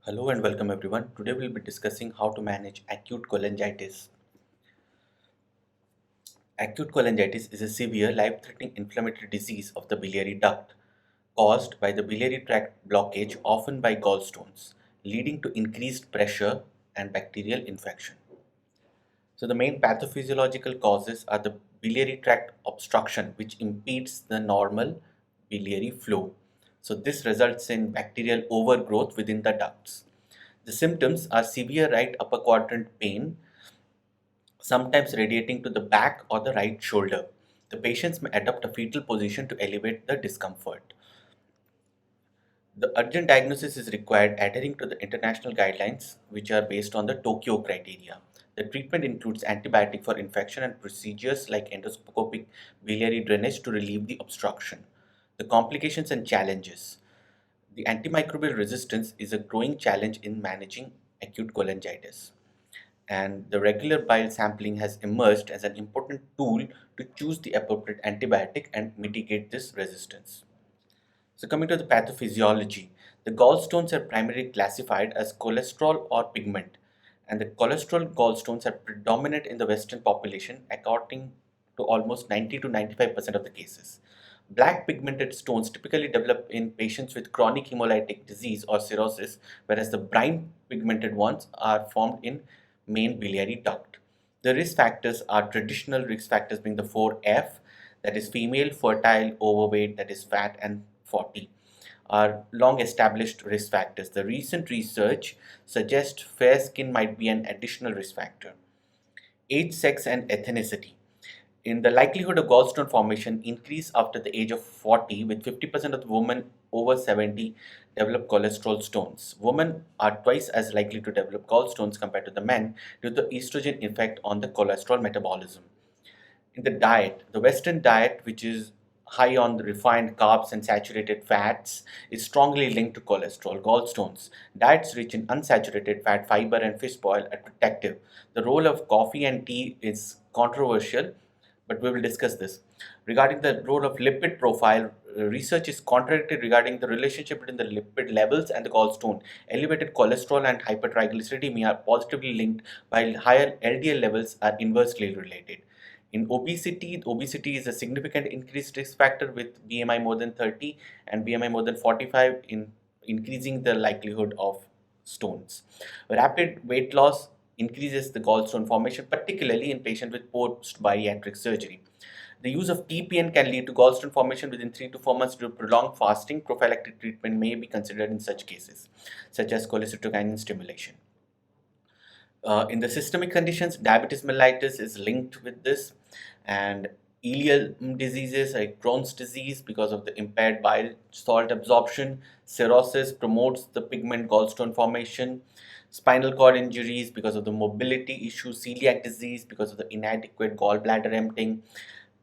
Hello and welcome everyone. Today we'll be discussing how to manage acute cholangitis. Acute cholangitis is a severe life-threatening inflammatory disease of the biliary duct caused by the biliary tract blockage, often by gallstones, leading to increased pressure and bacterial infection. So the main pathophysiological causes are the biliary tract obstruction, which impedes the normal biliary flow. So this results in bacterial overgrowth within the ducts. The symptoms are severe right upper quadrant pain, sometimes radiating to the back or the right shoulder. The patients may adopt a fetal position to elevate the discomfort. The urgent diagnosis is required adhering to the international guidelines, which are based on the Tokyo criteria. The treatment includes antibiotic for infection and procedures like endoscopic biliary drainage to relieve the obstruction. The complications and challenges. The antimicrobial resistance is a growing challenge in managing acute cholangitis, and the regular bile sampling has emerged as an important tool to choose the appropriate antibiotic and mitigate this resistance. So, coming to the pathophysiology, the gallstones are primarily classified as cholesterol or pigment, and the cholesterol gallstones are predominant in the Western population, according to almost 90 to 95% of the cases. Black pigmented stones typically develop in patients with chronic hemolytic disease or cirrhosis, whereas the brine pigmented ones are formed in main biliary duct. The risk factors are traditional risk factors being the 4F, that is female, fertile, overweight, that is fat, and 40 are long established risk factors. The recent research suggests fair skin might be an additional risk factor. Age, sex, and ethnicity. In the likelihood of gallstone formation increase after the age of 40, with 50% of the women over 70 develop cholesterol stones. Women are twice as likely to develop gallstones compared to the men due to the estrogen effect on the cholesterol metabolism. In the diet, the Western diet, which is high on the refined carbs and saturated fats, is strongly linked to cholesterol, gallstones. Diets rich in unsaturated fat, fiber, and fish oil are protective. The role of coffee and tea is controversial, but we will discuss this. Regarding the role of lipid profile, research is contradictory regarding the relationship between the lipid levels and the gallstone. Elevated cholesterol and hypertriglyceridemia are positively linked, while higher LDL levels are inversely related. In obesity is a significant increased risk factor with BMI more than 30 and BMI more than 45 in increasing the likelihood of stones. Rapid weight loss increases the gallstone formation, particularly in patients with post-bariatric surgery. The use of TPN can lead to gallstone formation within 3 to 4 months due to prolonged fasting. Prophylactic treatment may be considered in such cases, such as cholecystokinin stimulation. In the systemic conditions, diabetes mellitus is linked with this, and ileal diseases like Crohn's disease because of the impaired bile salt absorption, cirrhosis promotes the pigment gallstone formation, spinal cord injuries because of the mobility issues, celiac disease because of the inadequate gallbladder emptying,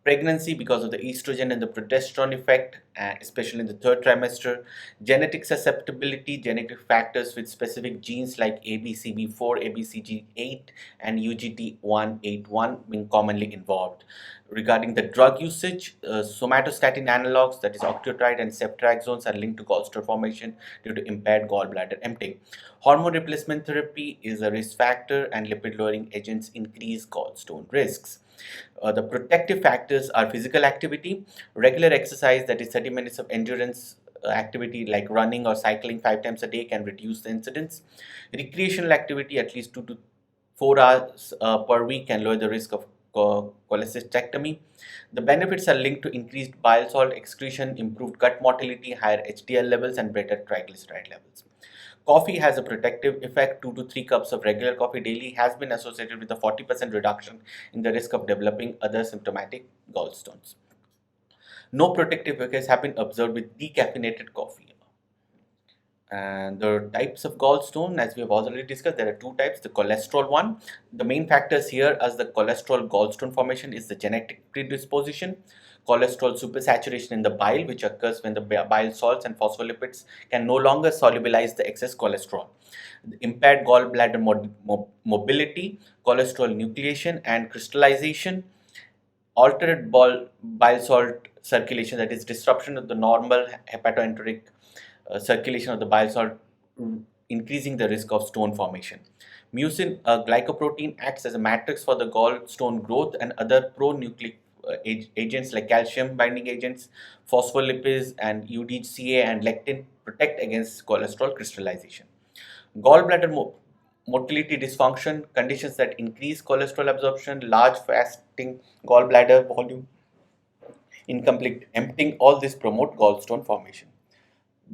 pregnancy because of the estrogen and the progesterone effect, especially in the third trimester, genetic susceptibility, genetic factors with specific genes like ABCB4, ABCG8, and UGT181 being commonly involved. Regarding the drug usage, somatostatin analogs, that is octreotide and ceftriaxones, are linked to gallstone formation due to impaired gallbladder emptying. Hormone replacement therapy is a risk factor, and lipid-lowering agents increase gallstone risks. The protective factors are physical activity, regular exercise, that is 30 minutes of endurance activity like running or cycling 5 times a day can reduce the incidence. Recreational activity, at least 2 to 4 hours per week, can lower the risk of cholecystectomy. The benefits are linked to increased bile salt excretion, improved gut motility, higher HDL levels, and better triglyceride levels. Coffee has a protective effect. 2 to 3 cups of regular coffee daily has been associated with a 40% reduction in the risk of developing other symptomatic gallstones. No protective effects have been observed with decaffeinated coffee. And the types of gallstone, as we have already discussed, there are two types. The cholesterol one, the main factors here as the cholesterol gallstone formation is the genetic predisposition, cholesterol supersaturation in the bile, which occurs when the bile salts and phospholipids can no longer solubilize the excess cholesterol. The impaired gallbladder mobility, cholesterol nucleation and crystallization, altered bile salt circulation, that is disruption of the normal hepatoenteric circulation of the bile salt increasing the risk of stone formation. Mucin, a glycoprotein, acts as a matrix for the gallstone growth, and other pro-nucleic agents like calcium binding agents, phospholipids, and UDCA and lectin protect against cholesterol crystallization. Gallbladder motility dysfunction, conditions that increase cholesterol absorption, large fasting gallbladder volume, incomplete emptying, all this promote gallstone formation.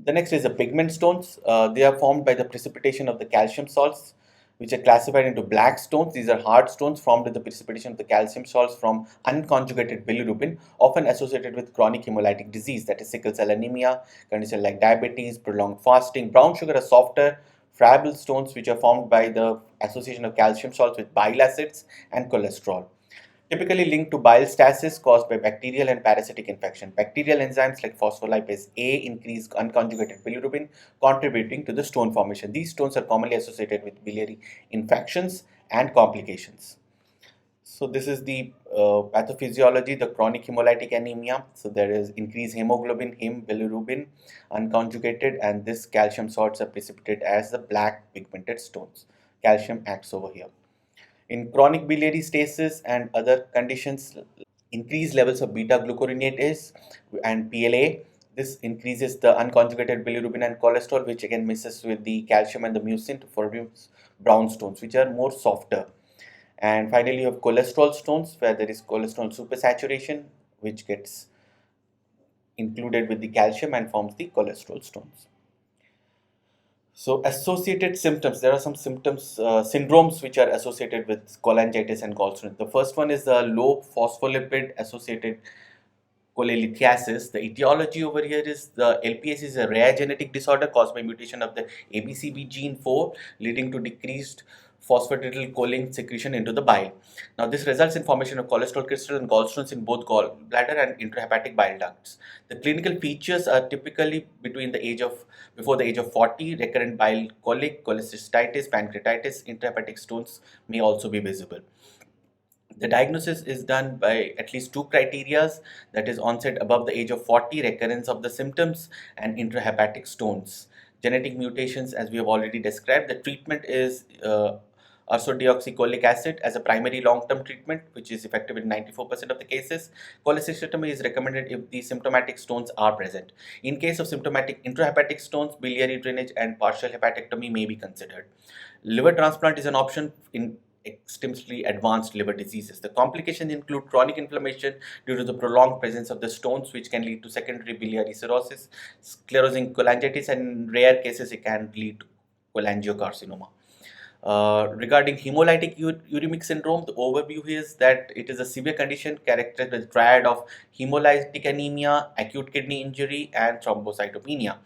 The next is the pigment stones. They are formed by the precipitation of the calcium salts, which are classified into black stones. These are hard stones formed with the precipitation of the calcium salts from unconjugated bilirubin, often associated with chronic hemolytic disease, that is sickle cell anemia, conditions like diabetes, prolonged fasting. Brown sugar are softer, friable stones which are formed by the association of calcium salts with bile acids and cholesterol, typically linked to bile stasis caused by bacterial and parasitic infection. Bacterial enzymes like phospholipase A increase unconjugated bilirubin, contributing to the stone formation. These stones are commonly associated with biliary infections and complications. So this is the pathophysiology, the chronic hemolytic anemia. So there is increased hemoglobin, bilirubin, unconjugated, and this calcium salts are precipitated as the black pigmented stones. Calcium acts over here. In chronic biliary stasis and other conditions, increased levels of beta glucuronidase and PLA. This increases the unconjugated bilirubin and cholesterol, which again mixes with the calcium and the mucin to produce brown stones, which are more softer. And finally, you have cholesterol stones, where there is cholesterol supersaturation, which gets included with the calcium and forms the cholesterol stones. So associated symptoms, there are some symptoms, syndromes which are associated with cholangitis and gallstones. The first one is the low phospholipid associated cholelithiasis. The etiology over here is the LPS is a rare genetic disorder caused by mutation of the ABCB gene 4, leading to decreased phosphatidylcholine secretion into the bile. Now, this results in formation of cholesterol crystals and gallstones in both gallbladder and intrahepatic bile ducts. The clinical features are typically before the age of 40. Recurrent bile colic, cholecystitis, pancreatitis, intrahepatic stones may also be visible. The diagnosis is done by at least two criteria, that is onset above the age of 40, recurrence of the symptoms, and intrahepatic stones. Genetic mutations, as we have already described, the treatment is ursodeoxycholic acid as a primary long-term treatment, which is effective in 94% of the cases. Cholecystectomy is recommended if the symptomatic stones are present. In case of symptomatic intrahepatic stones, biliary drainage and partial hepatectomy may be considered. Liver transplant is an option in extremely advanced liver diseases. The complications include chronic inflammation due to the prolonged presence of the stones, which can lead to secondary biliary cirrhosis, sclerosing cholangitis, and in rare cases it can lead to cholangiocarcinoma. Regarding hemolytic uremic syndrome, the overview is that it is a severe condition characterized by the triad of hemolytic anemia, acute kidney injury, and thrombocytopenia.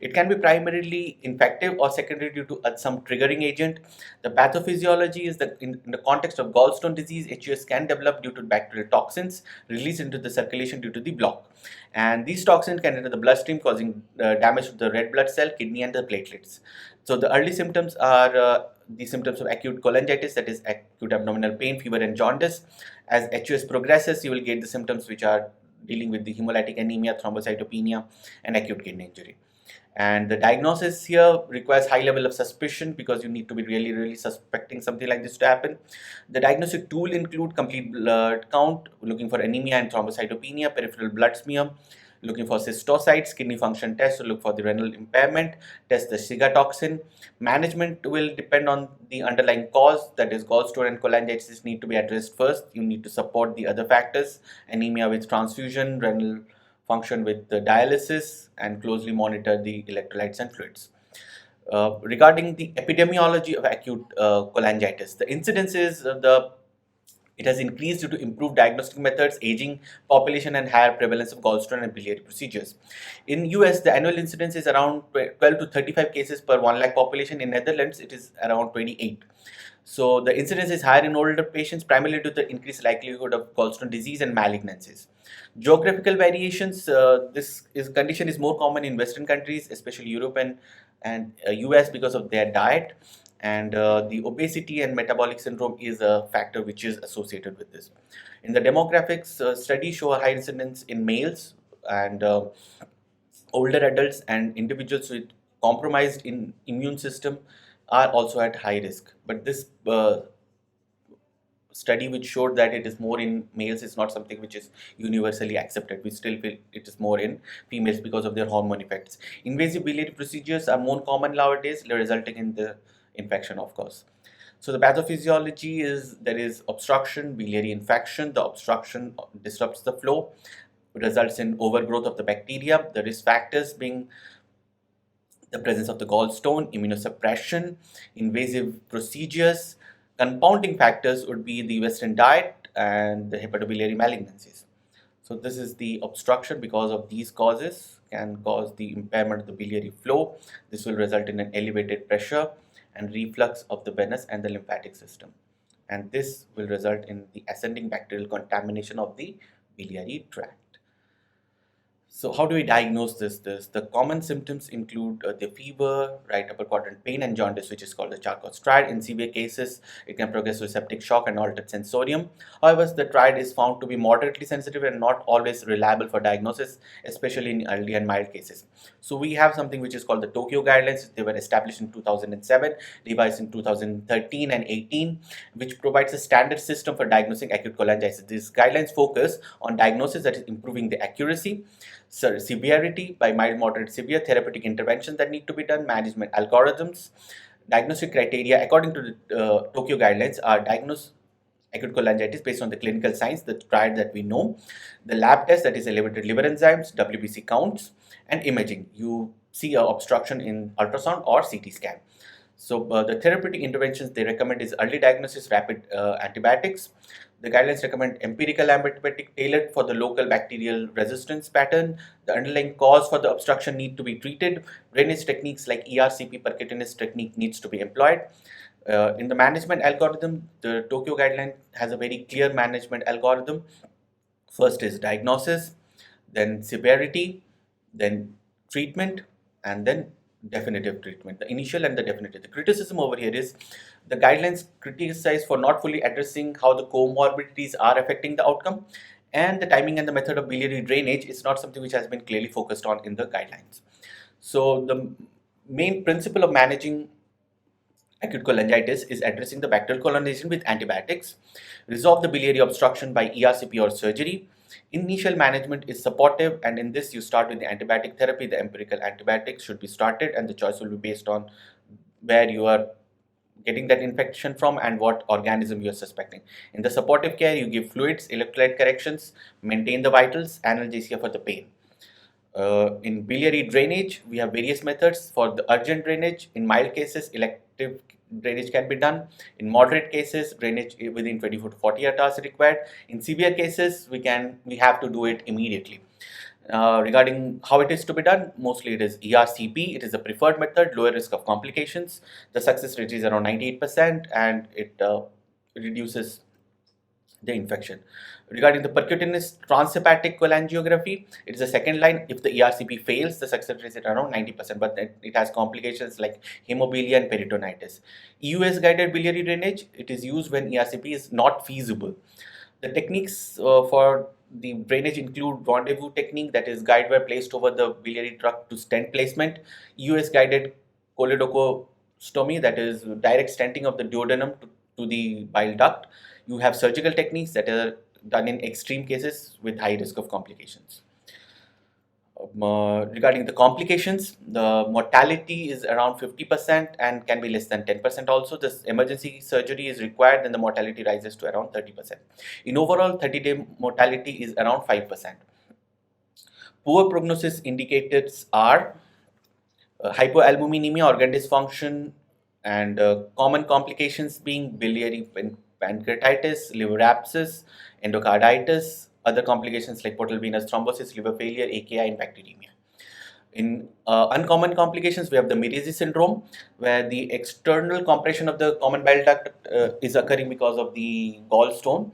It can be primarily infective or secondary due to some triggering agent. The pathophysiology is that in the context of gallstone disease, HUS can develop due to bacterial toxins released into the circulation due to the block. And these toxins can enter the bloodstream, causing damage to the red blood cell, kidney, and the platelets. So the early symptoms are the symptoms of acute cholangitis, that is acute abdominal pain, fever, and jaundice. As HUS progresses, you will get the symptoms which are dealing with the hemolytic anemia, thrombocytopenia, and acute kidney injury. And the diagnosis here requires high level of suspicion because you need to be really suspecting something like this to happen. The diagnostic tool include complete blood count, looking for anemia and thrombocytopenia, peripheral blood smear, looking for cystocytes, kidney function test to look for the renal impairment, test the Shiga toxin. Management will depend on the underlying cause, that is gallstone and cholangitis need to be addressed first. You need to support the other factors, anemia with transfusion, renal function with the dialysis, and closely monitor the electrolytes and fluids. Regarding the epidemiology of acute cholangitis, the incidence is it has increased due to improved diagnostic methods, aging population, and higher prevalence of gallstone and biliary procedures. In US, the annual incidence is around 12 to 35 cases per 1 lakh population. In Netherlands, it is around 28. So the incidence is higher in older patients, primarily due to the increased likelihood of gallstone disease and malignancies. Geographical variations, condition is more common in Western countries, especially Europe and US, because of their diet. And the obesity and metabolic syndrome is a factor which is associated with this. In the demographics, studies show a high incidence in males and older adults and individuals with compromised in immune system are also at high risk. But this study which showed that it is more in males is not something which is universally accepted. We still feel it is more in females because of their hormone effects. Invasive biliary procedures are more common nowadays, resulting in the infection, of course. So the pathophysiology is there is obstruction, biliary infection. The obstruction disrupts the flow, results in overgrowth of the bacteria. The risk factors being the presence of the gallstone, immunosuppression, invasive procedures. Compounding factors would be the Western diet and the hepatobiliary malignancies. So this is the obstruction. Because of these causes can cause the impairment of the biliary flow. This will result in an elevated pressure and reflux of the venous and the lymphatic system. And this will result in the ascending bacterial contamination of the biliary tract. So how do we diagnose this? The common symptoms include the fever, right upper quadrant pain, and jaundice, which is called the Charcot's triad. In severe cases, it can progress to septic shock and altered sensorium. However, the triad is found to be moderately sensitive and not always reliable for diagnosis, especially in early and mild cases. So we have something which is called the Tokyo guidelines. They were established in 2007, revised in 2013 and 18, which provides a standard system for diagnosing acute cholangitis. These guidelines focus on diagnosis, that is improving the accuracy, severity by mild, moderate, severe, therapeutic interventions that need to be done, management algorithms. Diagnostic criteria according to the Tokyo guidelines are diagnose acute cholangitis based on the clinical signs, the triad that we know, the lab test, that is elevated liver enzymes, WBC counts, and imaging. You see a obstruction in ultrasound or CT scan. So the therapeutic interventions they recommend is early diagnosis, rapid antibiotics. The guidelines recommend empirical antibiotic tailored for the local bacterial resistance pattern. The underlying cause for the obstruction need to be treated. Drainage techniques like ERCP percutaneous technique needs to be employed. In the management algorithm, the Tokyo guideline has a very clear management algorithm. First is diagnosis, then severity, then treatment, and then definitive treatment. The initial and the definitive. The criticism over here is the guidelines criticize for not fully addressing how the comorbidities are affecting the outcome, and the timing and the method of biliary drainage is not something which has been clearly focused on in the guidelines. So the main principle of managing acute cholangitis is addressing the bacterial colonization with antibiotics, resolve the biliary obstruction by ERCP or surgery. Initial management is supportive, and in this you start with the antibiotic therapy. The empirical antibiotics should be started, and the choice will be based on where you are getting that infection from and what organism you are suspecting. In the supportive care, you give fluids, electrolyte corrections, maintain the vitals, analgesia for the pain. In biliary drainage, we have various methods. For the urgent drainage, in mild cases, elective drainage can be done. In moderate cases, drainage within 24 to 48 hours is required. In severe cases, we have to do it immediately. Regarding how it is to be done, mostly it is ERCP. It is the preferred method, lower risk of complications. The success rate is around 98%, and it reduces the infection. Regarding the percutaneous transhepatic cholangiography, it is the second line. If the ERCP fails, the success rate is at around 90%, but it has complications like hemophilia and peritonitis. EUS guided biliary drainage, it is used when ERCP is not feasible. The techniques for the drainage include rendezvous technique, that is guide wire placed over the biliary duct to stent placement, EUS guided choledochostomy, that is direct stenting of the duodenum to the bile duct. You have surgical techniques that are done in extreme cases with high risk of complications. Regarding the complications, the mortality is around 50% and can be less than 10% also. This emergency surgery is required, then the mortality rises to around 30%. In overall, 30-day mortality is around 5%. Poor prognosis indicators are hypoalbuminemia, organ dysfunction, and common complications being biliary pancreatitis, liver abscess, endocarditis, other complications like portal venous thrombosis, liver failure, AKI, and bacteremia. In uncommon complications, we have the Mirizi syndrome, where the external compression of the common bile duct is occurring because of the gallstone.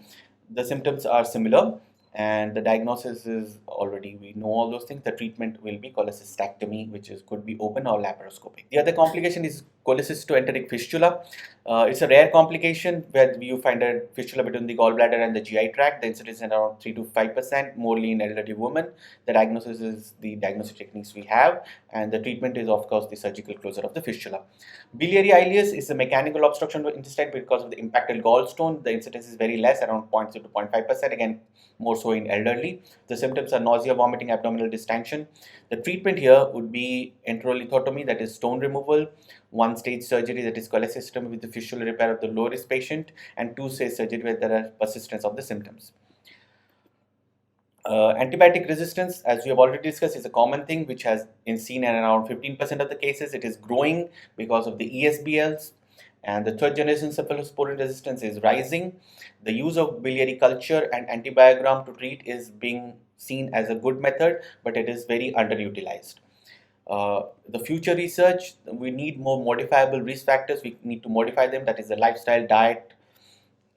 The symptoms are similar, and the diagnosis is already, we know all those things. The treatment will be cholecystectomy, which could be open or laparoscopic. The other complication is cholecystoenteric fistula. It's a rare complication where you find a fistula between the gallbladder and the GI tract. The incidence is around 3 to 5%, morely in elderly women. The diagnosis is the diagnostic techniques we have, and the treatment is, of course, the surgical closure of the fistula. Biliary ileus is a mechanical obstruction of the intestine because of the impacted gallstone. The incidence is very less, around 0.2 to 0.5%, again, more so in elderly. The symptoms are nausea, vomiting, abdominal distension. The treatment here would be enterolithotomy, that is stone removal, one-stage surgery, that is cholecystectomy with the fistula repair of the low risk patient, and two-stage surgery where there are persistence of the symptoms. Antibiotic resistance, as we have already discussed, is a common thing which has been seen in around 15% of the cases. It is growing because of the ESBLs, and the third generation cephalosporin resistance is rising. The use of biliary culture and antibiogram to treat is being seen as a good method, but it is very underutilized. The future research, we need more modifiable risk factors. We need to modify them, that is the lifestyle, diet,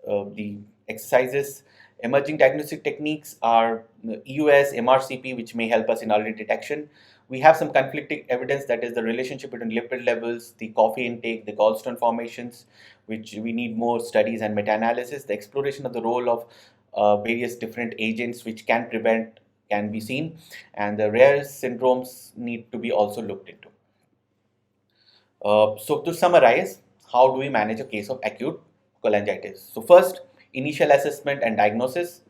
the exercises. Emerging diagnostic techniques are EUS, MRCP, which may help us in early detection. We have some conflicting evidence, that is the relationship between lipid levels, the coffee intake, the gallstone formations, which we need more studies and meta-analysis. The exploration of the role of various different agents which can prevent can be seen, and the rare syndromes need to be also looked into. So to summarize, how do we manage a case of acute cholangitis? So first, initial assessment and diagnosis,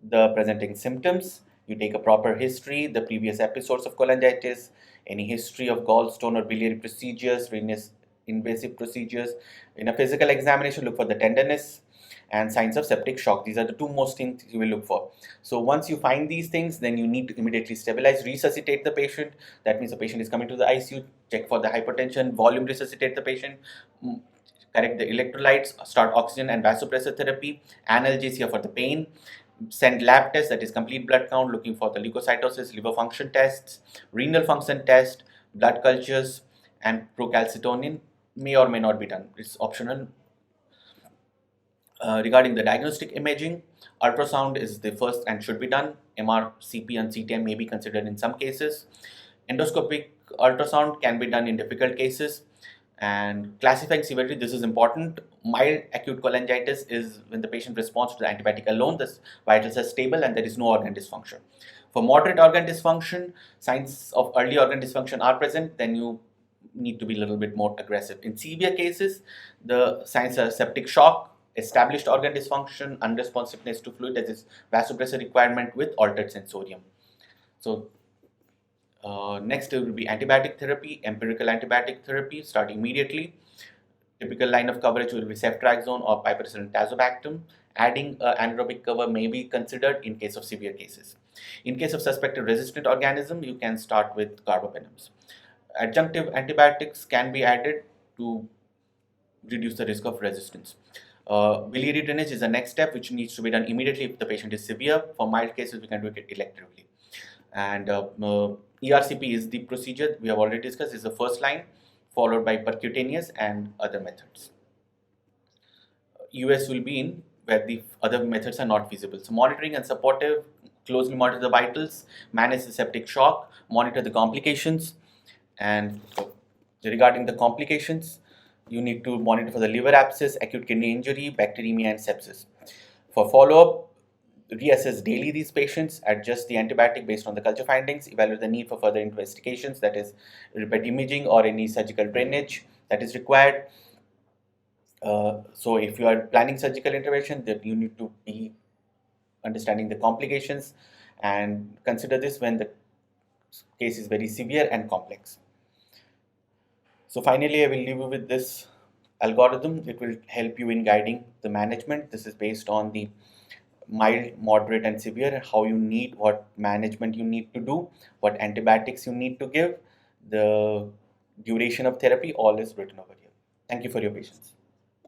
the presenting symptoms. You take a proper history, the previous episodes of cholangitis, any history of gallstone or biliary procedures, venous invasive procedures. In a physical examination, look for the tenderness and signs of septic shock. These are the two most things you will look for. So once you find these things, then you need to immediately stabilize, resuscitate the patient. That means the patient is coming to the ICU, check for the hypertension, volume resuscitate the patient, correct the electrolytes, start oxygen and vasopressor therapy, analgesia for the pain, send lab tests, that is complete blood count, looking for the leukocytosis, liver function tests, renal function test, blood cultures, and procalcitonin may or may not be done. It's optional. Regarding the diagnostic imaging, ultrasound is the first and should be done. MR, CP, and CTM may be considered in some cases. Endoscopic ultrasound can be done in difficult cases. And classifying severity, this is important. Mild acute cholangitis is when the patient responds to the antibiotic alone, the vitals are stable, and there is no organ dysfunction. For moderate organ dysfunction, signs of early organ dysfunction are present, then you need to be a little bit more aggressive. In severe cases, the signs are septic shock, established organ dysfunction, unresponsiveness to fluid, that is vasopressor requirement with altered sensorium. So next will be antibiotic therapy, empirical antibiotic therapy, start immediately. Typical line of coverage will be ceftriaxone or piperacillin tazobactam. Adding anaerobic cover may be considered in case of severe cases. In case of suspected resistant organism, you can start with carbapenems. Adjunctive antibiotics can be added to reduce the risk of resistance. Biliary drainage is the next step, which needs to be done immediately if the patient is severe. For mild cases, we can do it electively. And ERCP is the procedure we have already discussed, is the first line, followed by percutaneous and other methods. US will be in where the other methods are not feasible. So monitoring and supportive, closely monitor the vitals, manage the septic shock, monitor the complications. And regarding the complications, you need to monitor for the liver abscess, acute kidney injury, bacteremia, and sepsis. For follow-up, reassess daily these patients, adjust the antibiotic based on the culture findings, evaluate the need for further investigations, that is repeat imaging or any surgical drainage that is required. So if you are planning surgical intervention, that you need to be understanding the complications and consider this when the case is very severe and complex. So finally, I will leave you with this algorithm. It will help you in guiding the management. This is based on the mild, moderate, and severe, how you need, what management you need to do, what antibiotics you need to give, the duration of therapy, all is written over here. Thank you for your patience.